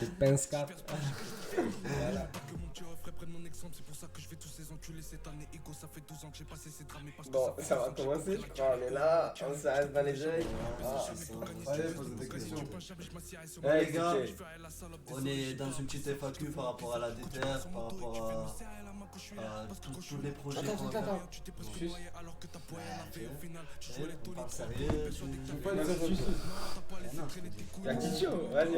Pince 4. Voilà. Bon, ça va commencer, je crois. On est là, on se reste dans les yeux. Allez, posez des questions. Ouais, les gars, écoutez. on est dans une petite FAQ par rapport à la DTR, par rapport à tous les projets qu'on va faire. Attends. Juste. On parle sérieux, tu Pas une seule chose. La petite show, vas-y,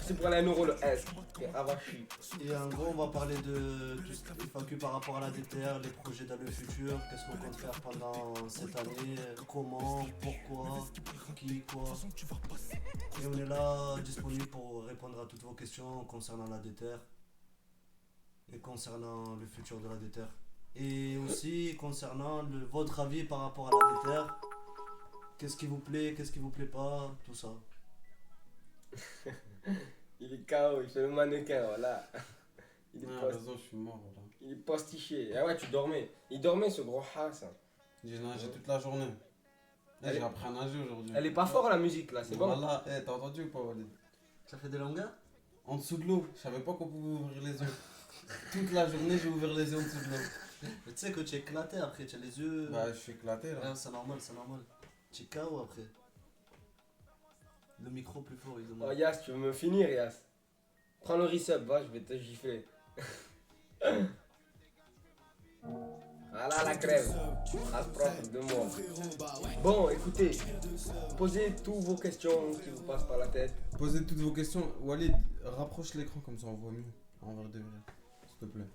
c'est pour la neuro le S. Et Avachi. Et en gros, on va parler de tout ce qui est FAQ par rapport à la DTR, les projets dans le futur, qu'est-ce qu'on compte faire pendant cette année, comment, pourquoi, qui, quoi. Et on est là disponible pour répondre à toutes vos questions concernant la DTR et concernant le futur de la DTR. Et aussi concernant votre avis par rapport à la DTR, qu'est-ce qui vous plaît pas, tout ça. Il est KO, il fait le mannequin, voilà. Il est, raison, je suis mort. Voilà. il est postiché. Ah ouais, tu dormais. Il dormait ce gros Hass. J'ai nagé toute la journée. Elle J'ai est- appris à nager aujourd'hui. Elle est pas fort la musique là, c'est bon. Voilà, t'as entendu ou pas, Walid? Ça fait des longueurs? En dessous de l'eau, je savais pas qu'on pouvait ouvrir les yeux. Toute la journée, j'ai ouvert les yeux en dessous de l'eau. Mais tu sais que tu es éclaté après, tu as les yeux. Bah, je suis éclaté là. Ouais, c'est normal. Tu es KO après. Le micro plus fort, il Oh demande. Yas, tu veux me finir Yas? Prends le resub, va, je vais te gifler. Voilà la crève. À propre de moi. Bon, écoutez, posez toutes vos questions qui vous passent par la tête. Posez toutes vos questions. Walid, rapproche l'écran comme ça on voit mieux. En vrai de vrai. S'il te plaît.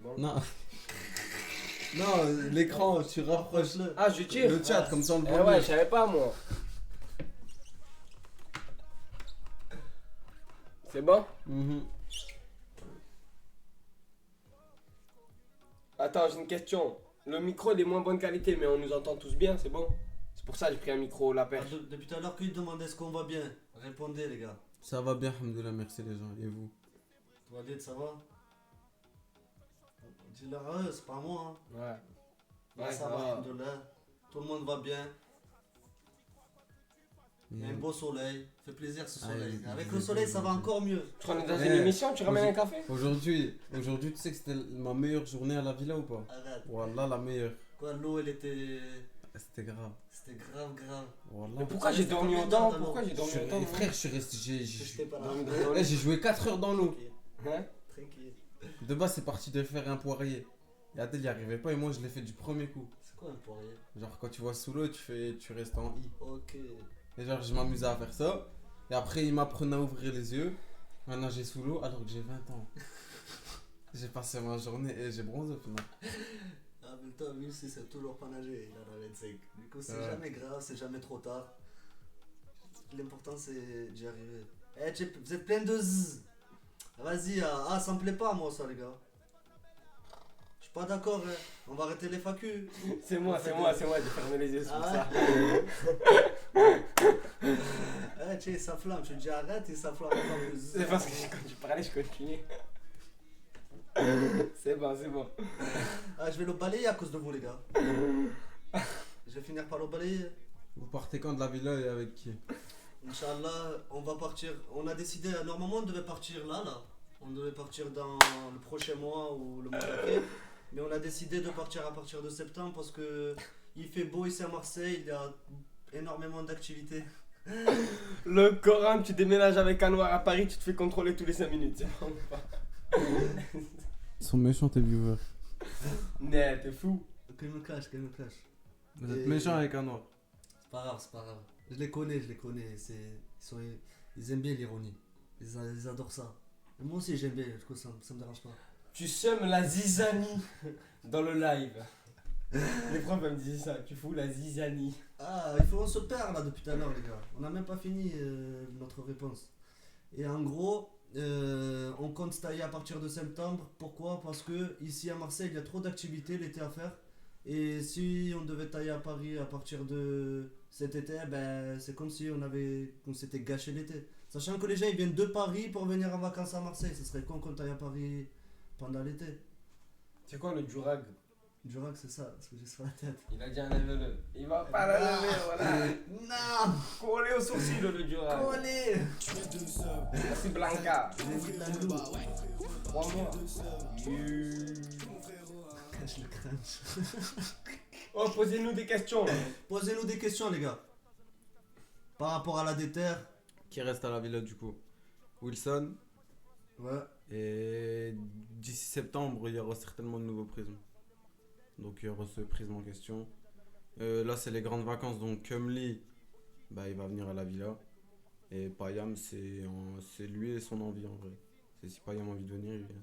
Bon. Non. Non, l'écran, tu rapproches-le. Ah, je tire. Le chat, comme ça on le Eh voit ouais, mieux. je savais pas moi. C'est bon? Mhm. Attends, j'ai une question. Le micro il est moins bonne qualité, mais on nous entend tous bien, c'est bon? C'est pour ça que j'ai pris un micro la Ah, perche. depuis tout à l'heure qu'il demandait est-ce qu'on va bien. Répondez les gars. Ça va bien, alhamdoulilah, merci les gens. Et vous? Walid, ça va? Dis-leur à eux, c'est pas moi. Hein. Ouais. Là, ça va, alhamdoulilah. Tout le monde va bien. Il y a un beau soleil. Fait plaisir ce Ah, soleil. il- Avec il- le soleil, ça va il- encore mieux. Tu crois qu'on est dans Eh, une émission, tu ramènes un café? Aujourd'hui, tu sais que c'était ma meilleure journée à la villa ou pas? Arrête. Wallah, la meilleure. Quoi, l'eau, elle était. C'était grave. C'était grave. Wallah. Mais pourquoi j'ai C'était dormi combien de autant? temps, Pourquoi j'ai dormi autant? Eh, frère, je suis resté. J'étais pas là. Dormi dans Eh, le- j'ai joué 4 heures dans l'eau. Tranquille. Hein? Tranquille. De base, c'est parti de faire un poirier. Et Adèle, il n'y arrivait pas et moi, je l'ai fait du premier coup. C'est quoi un poirier? Genre, quand tu vois sous l'eau, tu restes en I. Ok. Et genre, je m'amusais à faire ça. Et après, il m'apprenait à ouvrir les yeux, à nager sous l'eau, alors que j'ai 20 ans. J'ai passé ma journée et j'ai bronzé au final. Ah, mais toi, lui aussi, c'est toujours pas nager. Il en a 25. Du coup, c'est Ouais. jamais grave, c'est jamais trop tard. L'important, c'est d'y arriver. Eh, vous êtes plein de zzz. Vas-y, ça me plaît pas, moi, ça, les gars. Je suis pas d'accord, hein. On va arrêter les FAQ. C'est moi, j'ai fermé les yeux sur Ah ça. Eh, tu sais, il s'enflamme. Je te dis arrête, il s'enflamme encore plus. C'est parce que quand tu parlais, je continuais. C'est bon. Ah, je vais le balayer à cause de vous, les gars. Je vais finir par le balayer. Vous partez quand de la villa et avec qui? Inch'Allah, on va partir. On a décidé, normalement, on devait partir là. On devait partir dans le prochain mois ou le mois d'après. Mais on a décidé de partir à partir de septembre parce que il fait beau ici à Marseille, il y a énormément d'activités. Le Coran, tu déménages avec un noir à Paris, tu te fais contrôler tous les 5 minutes. C'est bon ou pas? Ils sont méchants, tes viewers. Né, t'es fou. Que me cache. Vous êtes Et- méchants avec un noir. C'est pas grave. Je les connais. Ils aiment bien l'ironie. Ils adorent ça. Et moi aussi j'aime bien, du coup ça me dérange pas. Tu sèmes la zizanie dans le live. Les profs me disaient ça, tu fous la zizanie. Ah, on se perd là depuis tout à l'heure les gars. On n'a même pas fini notre réponse. Et en gros, on compte se tailler à partir de septembre. Pourquoi? Parce que ici à Marseille, il y a trop d'activités l'été à faire. Et si on devait tailler à Paris à partir de cet été, ben, c'est comme si on s'était gâché l'été. Sachant que les gens ils viennent de Paris pour venir en vacances à Marseille. Ce serait con qu'on taille à Paris pendant l'été. C'est quoi le durag? Durac, c'est ça, ce que j'ai sur la tête. Il a dit enlève-le. Il va pas l'enlever, voilà. Non. Collé au sourcil, le Durac. Collé. Merci Blanca. J'ai mis de la loupe. 3 mois. Cache le crunch. Oh, posez-nous des questions. Posez-nous des questions, les gars. Par rapport à la déterre. Qui reste à la villa du coup? Wilson. Ouais. Et d'ici septembre, il y aura certainement de nouveaux prismes. Donc il y aura ce prisme en question. Là, c'est les grandes vacances. Donc Kumli, bah, il va venir à la villa. Et Payam, c'est lui et son envie en vrai. C'est si Payam a envie de venir, il vient.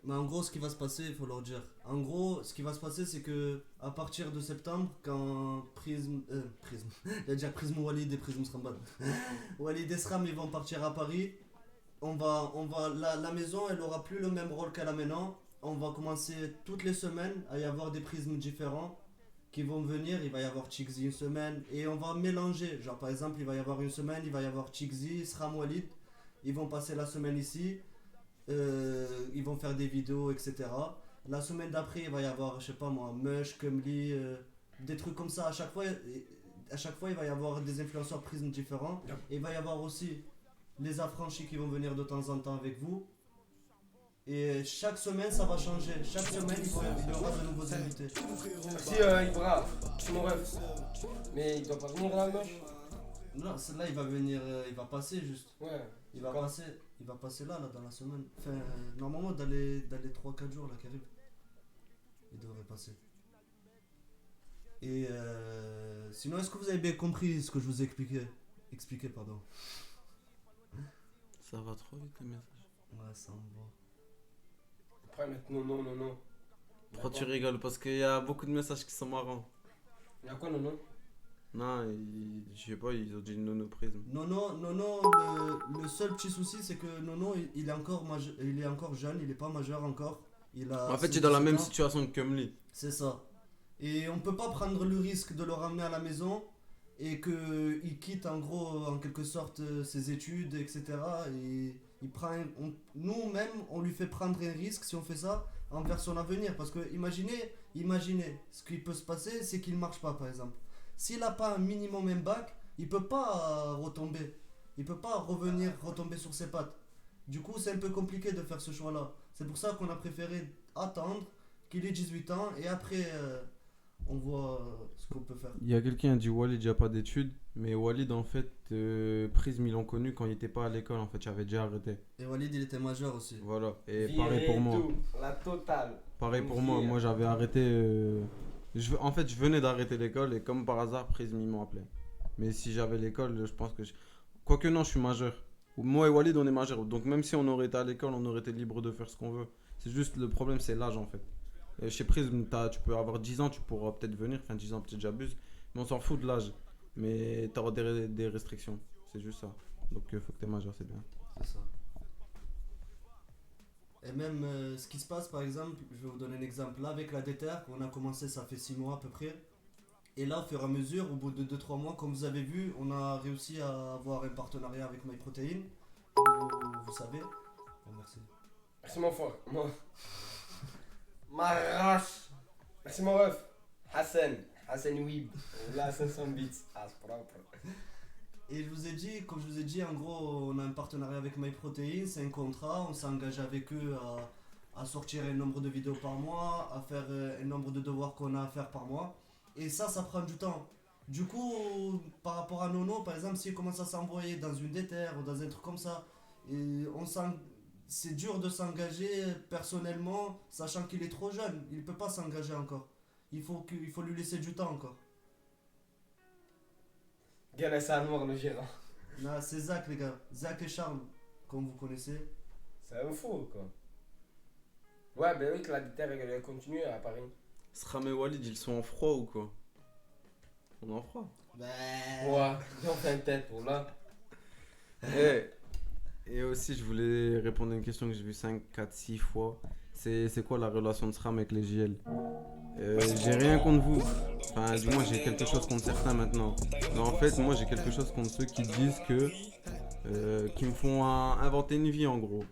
Mais en gros, ce qui va se passer, il faut leur dire. En gros, ce qui va se passer, c'est que à partir de septembre, quand Prism, il va dire Prism Walid et Prism Sramban. Walid et Sram, ils vont partir à Paris. La maison, elle aura plus le même rôle qu'elle a maintenant. On va commencer toutes les semaines à y avoir des prismes différents qui vont venir. Il va y avoir Chikzi une semaine et on va mélanger. Genre par exemple, il va y avoir une semaine, il va y avoir Chikzi, Sram Walid. Ils vont passer la semaine ici. Ils vont faire des vidéos, etc. La semaine d'après, il va y avoir, je sais pas moi, Mush, Kumli, des trucs comme ça. À chaque fois, il va y avoir des influenceurs prismes différents. Yep. Et il va y avoir aussi les affranchis qui vont venir de temps en temps avec vous. Et chaque semaine, ça va changer. Chaque semaine, il y aura de nouveaux invités. Merci Ibra. C'est mon ref. Mais il doit pas venir là, moche. Non, celle-là, il va venir, il va passer juste. Ouais. Il va passer là dans la semaine. Enfin, normalement, dans les 3-4 jours là qui arrivent. Il devrait passer. Et sinon, est-ce que vous avez bien compris ce que je vous ai expliqué, pardon. Ça va trop vite les messages. Ouais, ça me va. Après, maintenant, non. Pourquoi tu rigoles? Parce qu'il y a beaucoup de messages qui sont marrants. Il y a quoi, non? Non, je sais pas, ils ont dit Nono Prisme. Nono, le seul petit souci, c'est que Nono, il est encore jeune, il est pas majeur encore. En fait, il est dans la même 17 ans. situation que Kumli. C'est ça. Et on peut pas prendre le risque de le ramener à la maison et qu'il quitte en gros, en quelque sorte, ses études, etc. Et nous-mêmes, on lui fait prendre un risque si on fait ça envers son avenir. Parce que imaginez, ce qui peut se passer, c'est qu'il marche pas, par exemple. S'il n'a pas un minimum un bac, il peut pas retomber. Il peut pas retomber sur ses pattes. Du coup, c'est un peu compliqué de faire ce choix-là. C'est pour ça qu'on a préféré attendre qu'il ait 18 ans et après, on voit ce qu'on peut faire. Il y a quelqu'un qui a dit Walid, il n'y a pas d'études. Mais Walid, en fait, Prisme, ils l'ont connu quand il était pas à l'école. En fait, j'avais déjà arrêté. Et Walid, il était majeur aussi. Voilà. Et Viré pareil pour moi. tout, la totale. Pareil pour moi. Moi, j'avais arrêté. En fait, je venais d'arrêter l'école et comme par hasard, Prisme, ils m'ont appelé. Mais si j'avais l'école, je pense que. Quoique non, je suis majeur. Moi et Walid, on est majeur. Donc même si on aurait été à l'école, on aurait été libre de faire ce qu'on veut. C'est juste le problème, c'est l'âge en fait. Chez Prism, tu peux avoir 10 ans, tu pourras peut-être venir. Enfin, 10 ans, peut-être j'abuse. Mais on s'en fout de l'âge. Mais tu auras des restrictions. C'est juste ça. Donc il faut que tu es majeur, c'est bien. C'est ça. Et même ce qui se passe, par exemple, je vais vous donner un exemple. Là, avec la déterre, on a commencé, ça fait 6 mois à peu près. Et là, au fur et à mesure, au bout de 2-3 mois, comme vous avez vu, on a réussi à avoir un partenariat avec MyProtein. Vous savez. Oh, merci. Merci mon frère. Ma race. Merci mon ref. Hassan Weeb. Là, 500 bits. Ah, c'est propre. Et comme je vous ai dit, en gros, on a un partenariat avec MyProtein, c'est un contrat, on s'engage avec eux à sortir un nombre de vidéos par mois, à faire un nombre de devoirs qu'on a à faire par mois. Et ça prend du temps. Du coup, par rapport à Nono, par exemple, s'il commence à s'envoyer dans une déterre ou dans un truc comme ça, et c'est dur de s'engager personnellement, sachant qu'il est trop jeune. Il ne peut pas s'engager encore. Il faut lui laisser du temps encore. Galassa Noir, le gérant. Non, c'est Zach, les gars. Zach et Charles, comme vous connaissez. C'est un fou, quoi. Ouais, ben oui, que la déterre, elle continue à Paris. Sram et Walid, ils sont en froid ou quoi? On est en froid. Ouais, on fait une tête pour là. Et aussi, je voulais répondre à une question que j'ai vue 5, 4, 6 fois. C'est quoi la relation de Sram avec les JL? J'ai rien contre vous. Enfin, du moins, j'ai quelque chose contre certains maintenant. Mais en fait, moi, j'ai quelque chose contre ceux qui disent que. Qui me font inventer une vie en gros.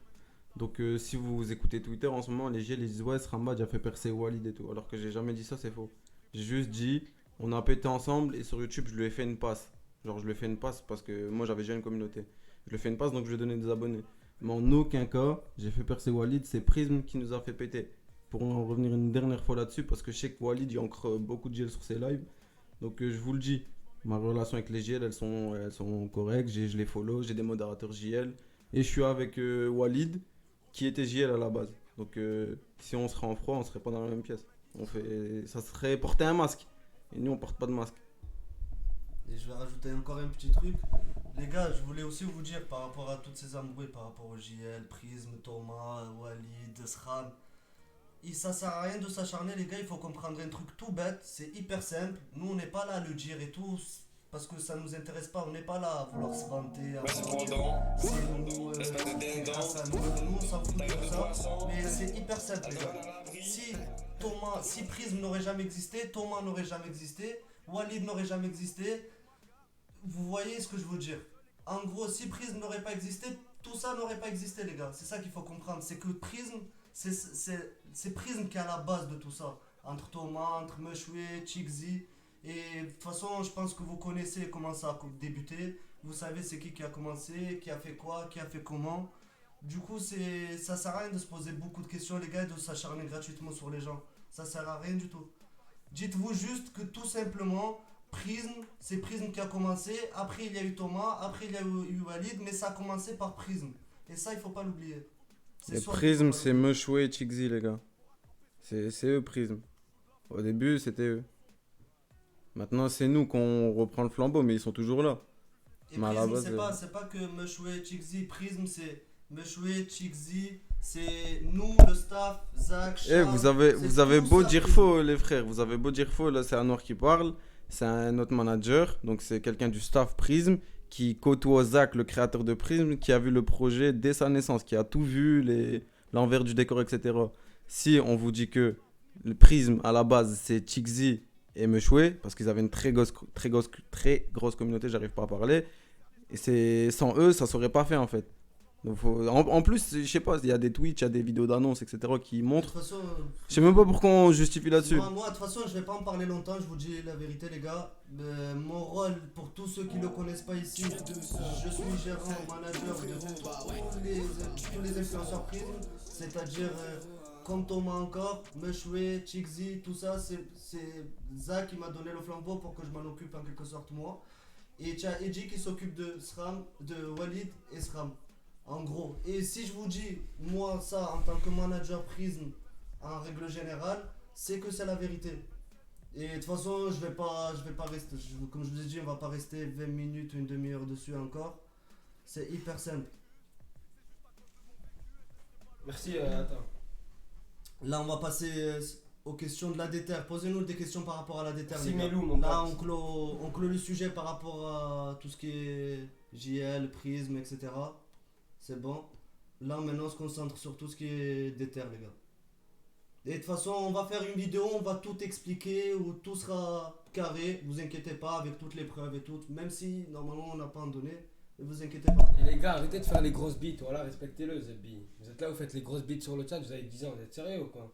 Donc si vous écoutez Twitter en ce moment, les GL ils disent ouais, Sramba a déjà fait percer Walid et tout. Alors que j'ai jamais dit ça, c'est faux. J'ai juste dit, on a pété ensemble et sur YouTube, je lui ai fait une passe. Genre, je lui ai fait une passe parce que moi j'avais déjà une communauté. Je lui ai fait une passe donc je lui ai donné des abonnés. Mais en aucun cas, j'ai fait percer Walid, c'est Prism qui nous a fait péter. Pour en revenir une dernière fois là-dessus, parce que je sais que Walid il ancre beaucoup de GL sur ses lives. Donc je vous le dis, ma relation avec les GL elles sont correctes, je les follow, j'ai des modérateurs JL. Et je suis avec Walid qui était JL à la base. Donc si on serait en froid, on serait pas dans la même pièce. Ça serait porter un masque. Et nous on porte pas de masque. Et je vais rajouter encore un petit truc. Les gars, je voulais aussi vous dire par rapport à toutes ces embrouilles, par rapport au JL, Prism, Thomas, Walid, Sram. Ça sert à rien de s'acharner, les gars. Il faut comprendre un truc tout bête. C'est hyper simple. Nous, on n'est pas là à le dire et tout. Parce que ça nous intéresse pas. On n'est pas là à vouloir se vanter. À vouloir dire, c'est nous, grâce à nous. Nous, on s'en fout de tout ça. Mais c'est hyper simple, les gars. Si Prism n'aurait jamais existé, Thomas n'aurait jamais existé, Walid n'aurait jamais existé. Vous voyez ce que je veux dire? En gros, si Prism n'aurait pas existé, tout ça n'aurait pas existé, les gars. C'est ça qu'il faut comprendre. C'est que Prism, c'est Prism qui est à la base de tout ça. Entre Thomas, entre Meshwe, Chigzy. Et de toute façon, je pense que vous connaissez comment ça a débuté. Vous savez c'est qui a commencé, qui a fait quoi, qui a fait comment. Du coup, ça sert à rien de se poser beaucoup de questions, les gars, et de s'acharner gratuitement sur les gens. Ça sert à rien du tout. Dites-vous juste que tout simplement, Prism, c'est Prism qui a commencé. Après, il y a eu Thomas. Après, il y a eu Walid. Mais ça a commencé par Prism. Et ça, il faut pas l'oublier. Et Prism, c'est Meshwe et Chigzy, les gars. C'est eux, Prism. Au début, c'était eux. Maintenant, c'est nous qu'on reprend le flambeau, mais ils sont toujours là. Et Mais à la Prism, base, c'est pas que Meshwe, Chigzy. Prism, c'est Meshwe, Chigzy. C'est nous, le staff, Zach, Charles. vous avez tout beau ça, dire Prism. faux, les frères. Vous avez beau dire faux, là, c'est Anwar qui parle. C'est un autre manager. Donc, c'est quelqu'un du staff Prism qui côtoie Zach, le créateur de Prism, qui a vu le projet dès sa naissance, qui a tout vu, l'envers du décor, etc. Si on vous dit que le Prism, à la base, c'est Chigzy et Meshwe, parce qu'ils avaient une très grosse communauté, j'arrive pas à parler. Et sans eux, ça serait pas fait, en fait. Donc en plus, je sais pas, il y a des Twitch, il y a des vidéos d'annonces, etc. qui De toute montrent. façon, Je sais même pas pourquoi on justifie là-dessus. moi, de toute façon, je vais pas en parler longtemps, je vous dis la vérité, les gars. Mon rôle, pour tous ceux qui ne le connaissent pas ici, je suis gérant, manager de tous les influenceurs Prism, c'est-à-dire comme Thomas encore, Meshwe, Chigzy, tout ça, c'est Zach qui m'a donné le flambeau pour que je m'en occupe en quelque sorte moi. Et tu as Edgy qui s'occupe de Walid et Sram. En gros. Et si je vous dis, moi, ça, en tant que manager Prism, en règle générale, c'est que c'est la vérité. Et de toute façon, je vais pas rester, comme je vous ai dit, on va pas rester 20 minutes, une demi-heure dessus encore. C'est hyper simple. Merci, attends. Là, on va passer aux questions de la déter. Posez-nous des questions par rapport à la déter. Si, les gars. Melou, mon Là, pote. on clôt le sujet par rapport à tout ce qui est JL, Prism, etc. C'est bon. Là, maintenant, on se concentre sur tout ce qui est déter, les gars. Et de toute façon, on va faire une vidéo, on va tout expliquer, où tout sera carré. Vous inquiétez pas, avec toutes les preuves et tout. Même si, normalement, on n'a pas en donné. Ne vous inquiétez pas. Et les gars, arrêtez de faire les grosses bites, voilà, respectez-le, Zebbi. Vous êtes là, vous faites les grosses bites sur le chat, vous avez 10 ans, vous êtes sérieux ou quoi?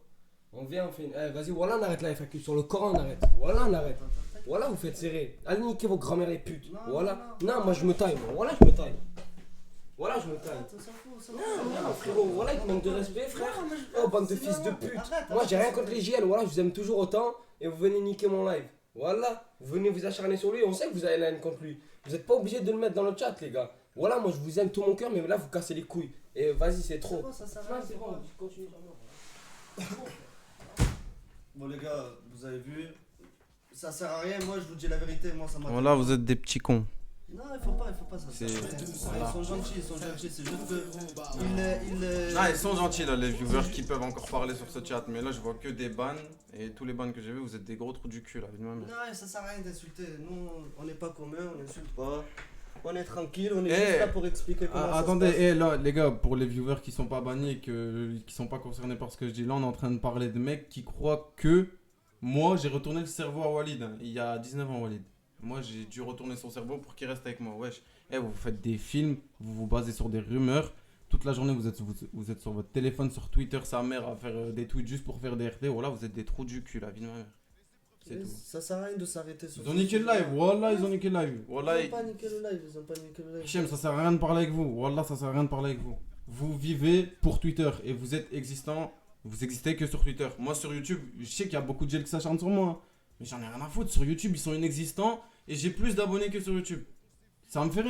On vient, on fait une. Eh, vas-y, voilà, on arrête la FAQ, sur le Coran, on arrête. Voilà, on arrête. Voilà, vous faites serrer. Allez niquer vos grand-mères les putes. Voilà. Non, moi je me taille, moi. Voilà, je me taille. Voilà, je me taille. Non, frérot, voilà, il te manque de respect, frère. Oh, bande de fils de pute. Moi, j'ai rien contre les JL, voilà, je vous aime toujours autant. Et vous venez niquer mon live. Voilà, vous venez vous acharner sur lui, on sait que vous avez la haine contre lui. Vous n'êtes pas obligé de le mettre dans le chat, les gars. Voilà, moi je vous aime tout mon cœur, mais là vous cassez les couilles. Et vas-y, c'est trop. Ça sert à rien, C'est bon, continue sur moi. Bon les gars, vous avez vu, ça sert à rien, moi je vous dis la vérité, moi ça m'a... Voilà, vous êtes des petits cons. Non, il faut pas, ça sert à rien. Ils sont gentils, c'est juste que... Ils sont gentils là, les viewers qui peuvent encore parler sur ce chat, mais là je vois que des bans, et tous les bans que j'ai vus, vous êtes des gros trous du cul là, évidemment. Non, ça sert à rien d'insulter, nous on n'est pas commun, on n'insulte pas. On est tranquille, on est Eh, juste là pour expliquer comment ça attendez, se passe. là les gars, pour les viewers qui sont pas bannis et qui sont pas concernés par ce que je dis, là on est en train de parler de mecs qui croient que moi j'ai retourné le cerveau à Walid, hein, il y a 19 ans Walid. Moi j'ai dû retourner son cerveau pour qu'il reste avec moi, wesh. Vous faites des films, vous vous basez sur des rumeurs. toute la journée vous êtes sur votre téléphone, sur Twitter, sa mère, à faire des tweets juste pour faire des RT. Voilà, vous êtes des trous du cul, la vie de ma mère. C'est Mais tout. ça sert à rien de s'arrêter sur Ils ont niqué le live, Wallah, ils ont niqué le live. Wallah, Ils ont pas niqué le live, ils ont pas niqué le live. Hichem, ça sert à rien de parler avec vous. Wallah, ça sert à rien de parler avec vous. Vous vivez pour Twitter et vous êtes existant. Vous existez que sur Twitter. Moi, sur YouTube, je sais qu'il y a beaucoup de gels qui s'acharnent sur moi. Hein. Mais j'en ai rien à foutre. Sur YouTube, ils sont inexistants et j'ai plus d'abonnés que sur YouTube. Ça me fait rien.